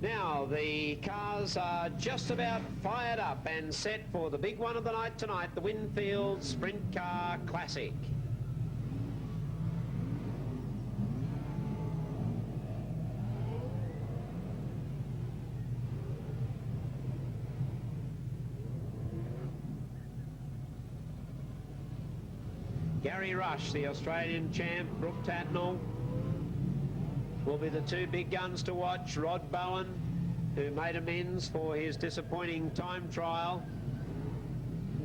Now the cars are just about fired up and set for the big one of the night tonight, the Winfield Sprintcar Classic. Gary Rush, the Australian champ, Brooke Tatnall will be the two big guns to watch. Rod Bowen, who made amends for his disappointing time trial,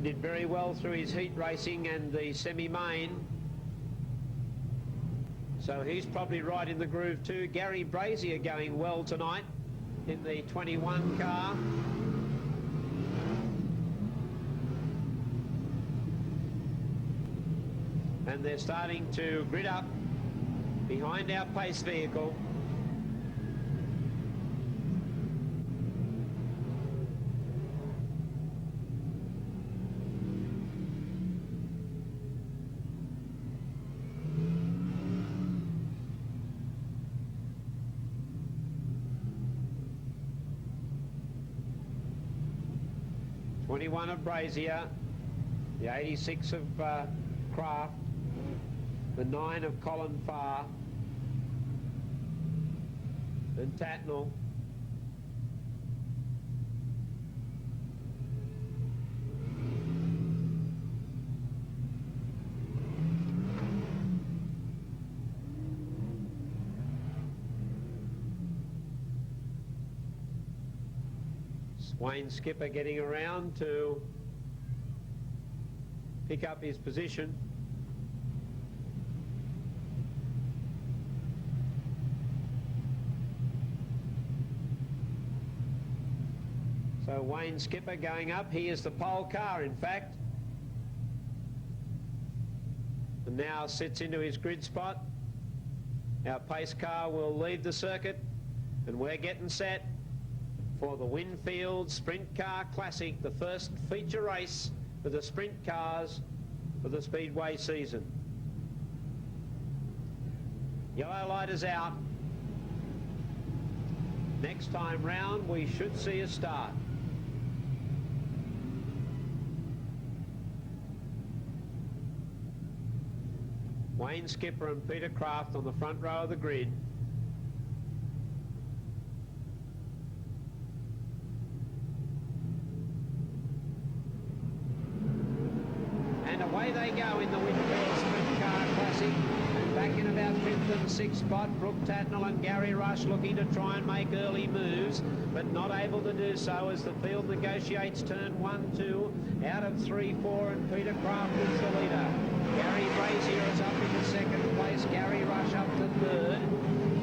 did very well through his heat racing and the semi-main, so he's probably right in the groove too. Gary Brazier going well tonight in the 21 car. And they're starting to grid up behind our pace vehicle. '21 of Brazier, the '86 of Kraft, the 9 of Colin Farr and Tatnall. Wayne Skipper getting around to pick up his position. So Wayne Skipper going up. He is the pole car, in fact. And now sits into his grid spot. Our pace car will leave the circuit, and we're getting set for the Winfield Sprint Car Classic, the first feature race for the sprint cars for the Speedway season. Yellow light is out. Next time round we should see a start. Wayne Skipper and Peter Kraft on the front row of the grid. And away they go in the Winfield Sprint Car Classic. And back in about 5th and 6th spot, Brooke Tatnall and Gary Rush looking to try and make early moves, but not able to do so as the field negotiates turn 1, 2, out of 3, 4, and Peter Kraft is the leader. Gary Brazier is up into 2nd place, Gary Rush up to 3rd.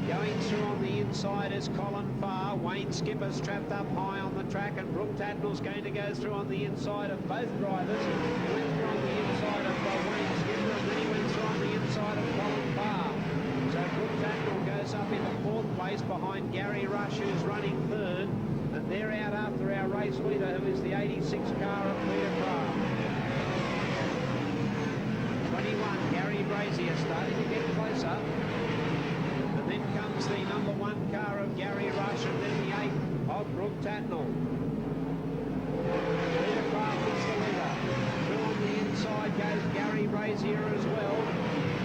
Going through on the inside is Colin Farr. Wayne Skipper's trapped up high on the track, and Brooke Tatnall's going to go through on the inside of both drivers. He went through on the inside of Wayne Skipper, and then he went through on the inside of Colin Farr. So Brooke Tatnall goes up into 4th place behind Gary Rush, who's running 3rd, and they're out after our race leader, who is the '86 car of Peter Kraft. 21, Gary Brazier starting to get closer. And then comes the number 1 car of Gary Rush, and then the 8 of Brooke Tatnall. Peter Kraft is the leader. Through on the inside goes Gary Brazier as well.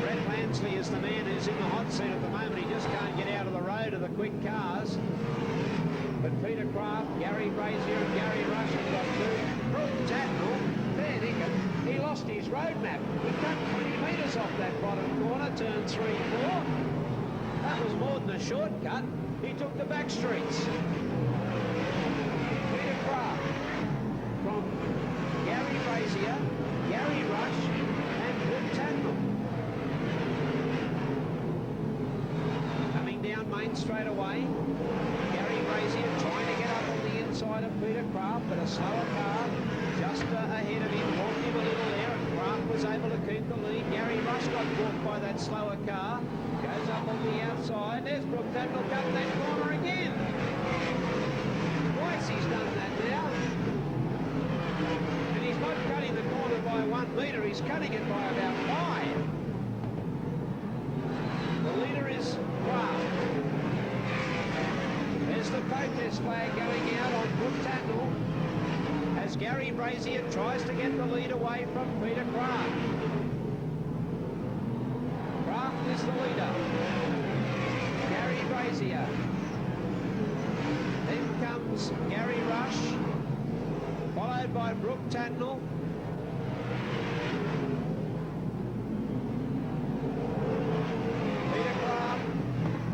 Brett Lansley is the man who's in the hot seat at the moment. He just can't get out of the road of the quick cars. But Peter Kraft, Gary Brazier and Gary Rush have got 2. Brooke Tatnall, fair dinkum, he lost his road map. He cut 20 metres off that bottom corner, turn 3, 4. That was more than a shortcut. He took the back streets. Peter Kraft from Gary Brazier, Gary Rush and Brooke Tatnall. Coming down Main straight away. Gary Brazier trying to get up on the inside of Peter Kraft, but a slower car just ahead of him, walked him a little there, and Kraft was able to keep the lead. Gary Rush got caught by that slower car, goes up on the outside. There's Brooke Tatnall, cut that corner again. Twice he's done that now. And he's not cutting the corner by 1 metre, he's cutting it by about 5. The leader is Kraft. There's the pace protest flag going out on Brooke Tatnall as Gary Brazier tries to get the lead away from Peter Kraft. Kraft is the leader. Gary Brazier. Then comes Gary Rush, followed by Brooke Tatnall. Peter Kraft.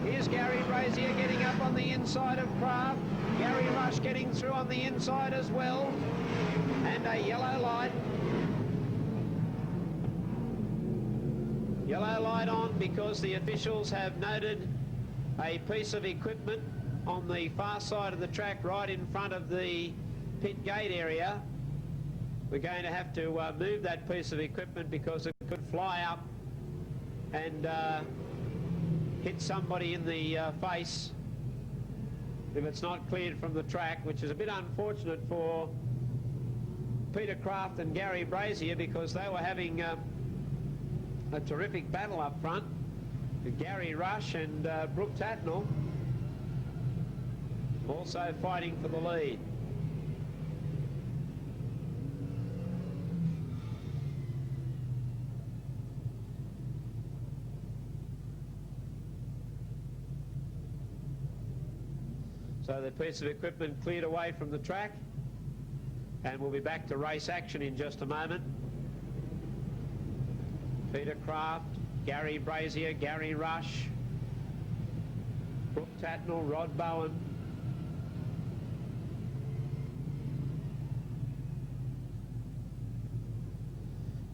Here's Gary Brazier getting up on the inside of Kraft. Gary Rush getting through on the inside as well. And a yellow light. Yellow light on because the officials have noted a piece of equipment on the far side of the track right in front of the pit gate area. We're going to have to move that piece of equipment because it could fly up and hit somebody in the face if it's not cleared from the track, which is a bit unfortunate for Peter Kraft and Gary Brazier because they were having a terrific battle up front with Gary Rush and Brooke Tatnall also fighting for the lead. So the piece of equipment cleared away from the track, and we'll be back to race action in just a moment. Peter Kraft, Gary Brazier, Gary Rush, Brooke Tatnall, Rod Bowen.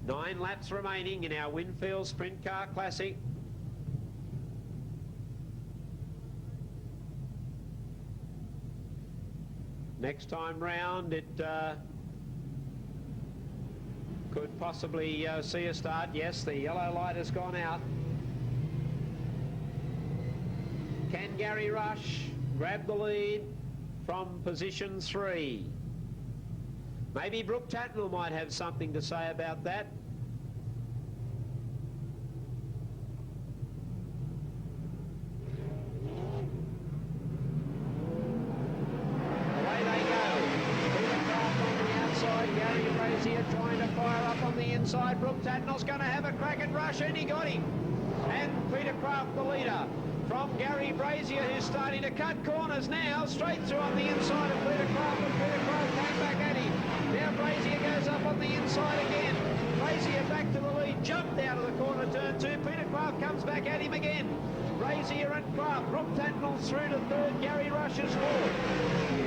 Nine laps remaining in our Winfield Sprint Car Classic. Next time round, it could possibly see a start. Yes, the yellow light has gone out. Can Gary Rush grab the lead from position 3? Maybe Brooke Tatnall might have something to say about that. Trying to fire up on the inside. Brooke Tatnall's going to have a crack at Rush, and he got him. And Peter Kraft, the leader, from Gary Brazier, who's starting to cut corners now, straight through on the inside of Peter Kraft, and Peter Kraft came back at him. Now Brazier goes up on the inside again. Brazier back to the lead, jumped out of the corner, turn 2. Peter Kraft comes back at him again. Brazier and Kraft. Brooke Tatnall through to 3rd. Gary Rush is 4th.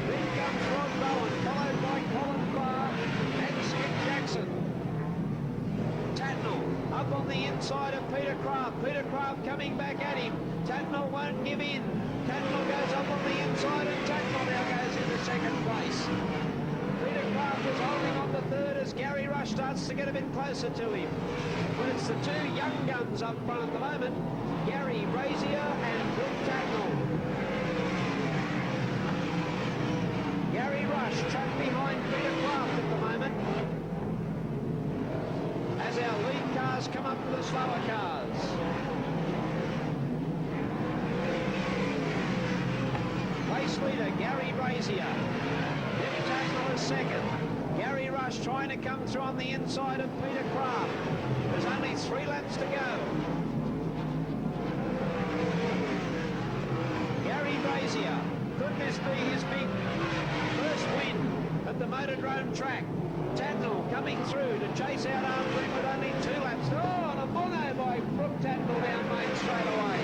Then comes Rod Bowen, followed by Colin Barr and Skip Jackson. Tatnall up on the inside of Peter Kraft. Peter Kraft coming back at him. Tatnall won't give in. Tatnall goes up on the inside, and Tatnall now goes into 2nd place. Peter Kraft is holding on to 3rd as Gary Rush starts to get a bit closer to him. But it's the 2 young guns up front at the moment, Gary Brazier and Brooke Tatnall. Gary Rush trapped behind Peter Kraft at the moment as our lead cars come up to the slower cars. Race leader Gary Brazier. Then Tatnall is 2nd. Gary Rush trying to come through on the inside of Peter Kraft. There's only 3 laps to go. Gary Brazier, could this be his big first win at the Motordrome track? Tatnall coming through to chase out after him with only 2 laps. Oh, and a mono by Brooke Tatnall down Main straight away.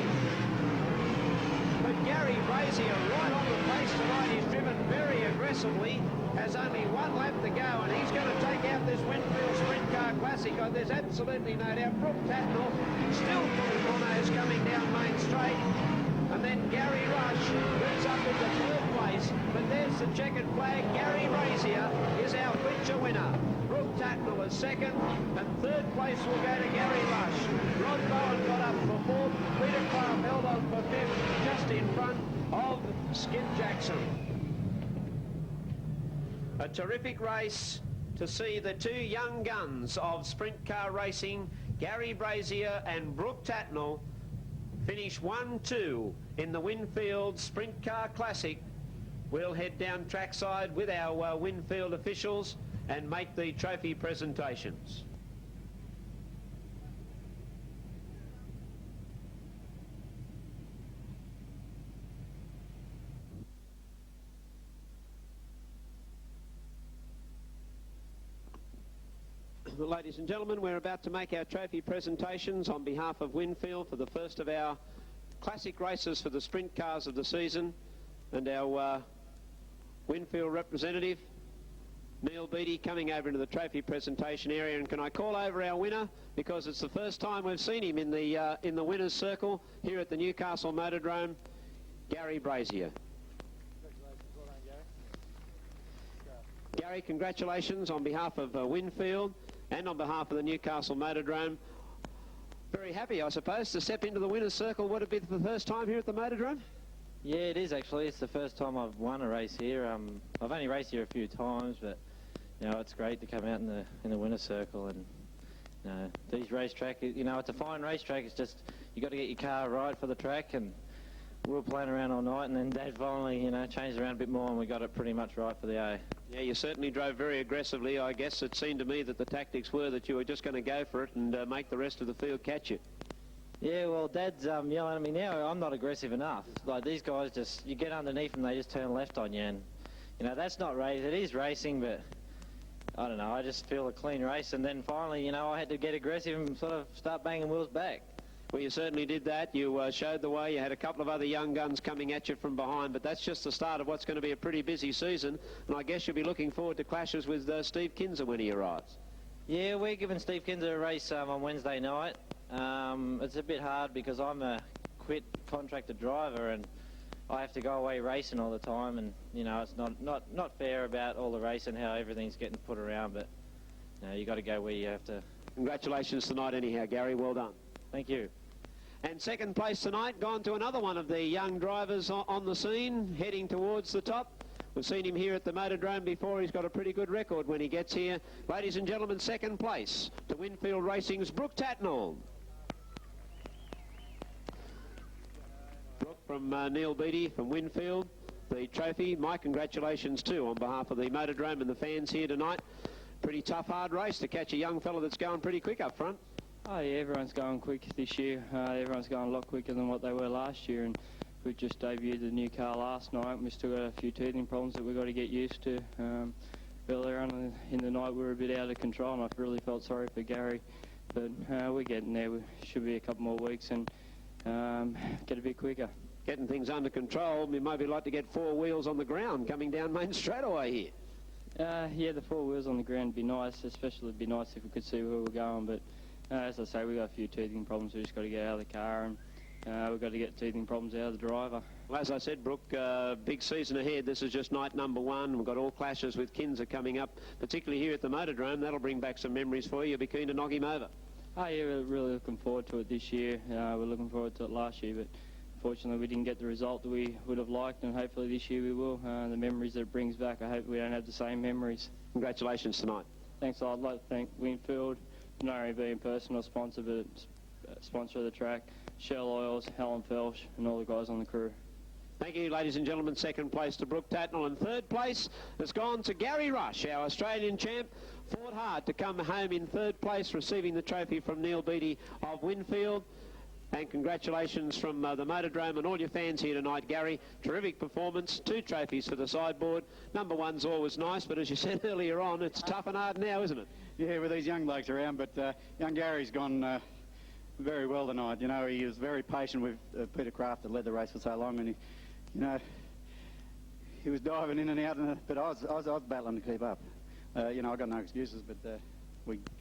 But Gary Brazier right on the pace tonight. He's driven very aggressively, has only 1 lap to go, and he's going to take out this Winfield Sprint Car Classic. Oh, there's absolutely no doubt. Brooke Tatnall still pulling monos coming down Main straight. And then Gary Rush moves up into 3rd place, but there's the checkered flag. Gary Brazier is our feature winner. Brooke Tatnall is 2nd, and 3rd place will go to Gary Rush. Rod Bowen got up for 4th. Peter Kraft held on for 5th, just in front of Skip Jackson. A terrific race to see the 2 young guns of sprint car racing, Gary Brazier and Brooke Tatnall, finish 1-2 in the Winfield Sprint Car Classic we'll head down trackside with our Winfield officials and make the trophy presentations. Ladies and gentlemen, we're about to make our trophy presentations on behalf of Winfield for the first of our classic races for the sprint cars of the season, and our Winfield representative Neil Beattie coming over into the trophy presentation area. And can I call over our winner, because it's the first time we've seen him in the winners circle here at the Newcastle Motordrome, Gary Brazier. Congratulations, well done, Gary. Gary, congratulations on behalf of Winfield and on behalf of the Newcastle Motordrome. Very happy, I suppose, to step into the winner's circle. Would it be the first time here at the Motordrome? Yeah, it is actually. It's the first time I've won a race here. I've only raced here a few times, but you know, it's great to come out in the winner's circle. And you know, these racetrack, you know, it's a fine racetrack. It's just you got to get your car right for the track, and we were playing around all night, and then Dad finally, you know, changed around a bit more, and we got it pretty much right for the A. Yeah, you certainly drove very aggressively. I guess it seemed to me that the tactics were that you were just going to go for it and make the rest of the field catch you. Yeah, well, Dad's yelling at me now. I'm not aggressive enough. Like, these guys just, you get underneath them, they just turn left on you, and you know, that's not race. It is racing, but I don't know, I just feel a clean race. And then finally, you know, I had to get aggressive and sort of start banging wheels back. Well, you certainly did that. You showed the way. You had a couple of other young guns coming at you from behind, but that's just the start of what's going to be a pretty busy season. And I guess you'll be looking forward to clashes with Steve Kinser when he arrives. Yeah, we're giving Steve Kinser a race on Wednesday night. It's a bit hard because I'm a quit contracted driver and I have to go away racing all the time, and you know, it's not fair about all the racing, how everything's getting put around, but you know, you got to go where you have to. Congratulations tonight anyhow, Gary. Well done. Thank you. And second place tonight gone to another one of the young drivers on the scene, heading towards the top. We've seen him here at the Motordrome before. He's got a pretty good record when he gets here. Ladies and gentlemen, second place to Winfield Racing's Brooke Tatnall. Brooke from Neil Beattie from Winfield, the trophy. My congratulations too on behalf of the Motordrome and the fans here tonight. Pretty tough, hard race to catch a young fella that's going pretty quick up front. Oh yeah, everyone's going quick this year. Everyone's going a lot quicker than what they were last year, and we just debuted the new car last night. We still got a few teething problems that we've got to get used to. Earlier on in the night we were a bit out of control, and I really felt sorry for Gary, but we're getting there. We should be a couple more weeks and get a bit quicker. Getting things under control. We might be like to get four wheels on the ground coming down Main Straightaway here. Yeah, the four wheels on the ground would be nice, especially it'd be nice if we could see where we're going, but as I say, we've got a few teething problems. We just got to get out of the car, and we've got to get teething problems out of the driver. Well, as I said, Brooke, big season ahead. This is just night number one. We've got all clashes with Kinser coming up, particularly here at the Motordrome. That'll bring back some memories for you. You'll be keen to knock him over. Oh yeah, we're really looking forward to it this year. We're looking forward to it last year, but unfortunately we didn't get the result that we would have liked, and hopefully this year we will. The memories that it brings back, I hope we don't have the same memories. Congratulations tonight. Thanks. I'd like to thank Winfield, not only being personal sponsor, but sponsor of the track, Shell Oils, Helen Felsh, and all the guys on the crew. Thank you, ladies and gentlemen. Second place to Brooke Tatnall, and third place has gone to Gary Rush, our Australian champ. Fought hard to come home in third place, receiving the trophy from Neil Beattie of Winfield. And congratulations from the Motordrome and all your fans here tonight, Gary. Terrific performance, 2 trophies for the sideboard. Number one's always nice, but as you said earlier on, it's tough and hard now, isn't it? Yeah, with these young blokes around, but young Gary's gone very well tonight. You know, he was very patient with Peter Kraft that led the race for so long, and you know, he was diving in and out, but I was battling to keep up. You know, I got no excuses, but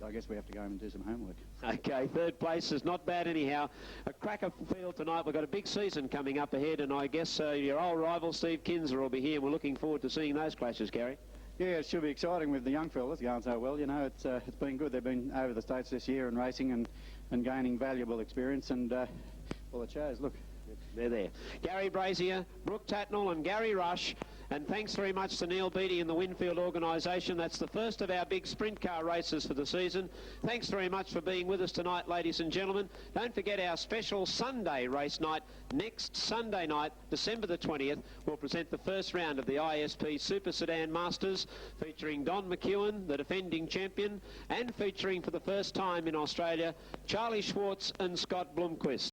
I guess we have to go home and do some homework. Okay, third place is not bad anyhow. A cracker field tonight. We've got a big season coming up ahead, and I guess your old rival Steve Kinser will be here. We're looking forward to seeing those clashes, Gary. Yeah, it should be exciting with the young fellas going so well. You know, it's been good. They've been over the States this year and racing and gaining valuable experience, and well, it shows. Look, They're there. Gary Brazier, Brooke Tatnall and Gary Rush. And thanks very much to Neil Beattie and the Winfield organisation. That's the first of our big sprint car races for the season. Thanks very much for being with us tonight, ladies and gentlemen. Don't forget our special Sunday race night. Next Sunday night, December the 20th, we'll present the first round of the ISP Super Sedan Masters, featuring Don McEwen, the defending champion, and featuring for the first time in Australia, Charlie Schwartz and Scott Blomqvist.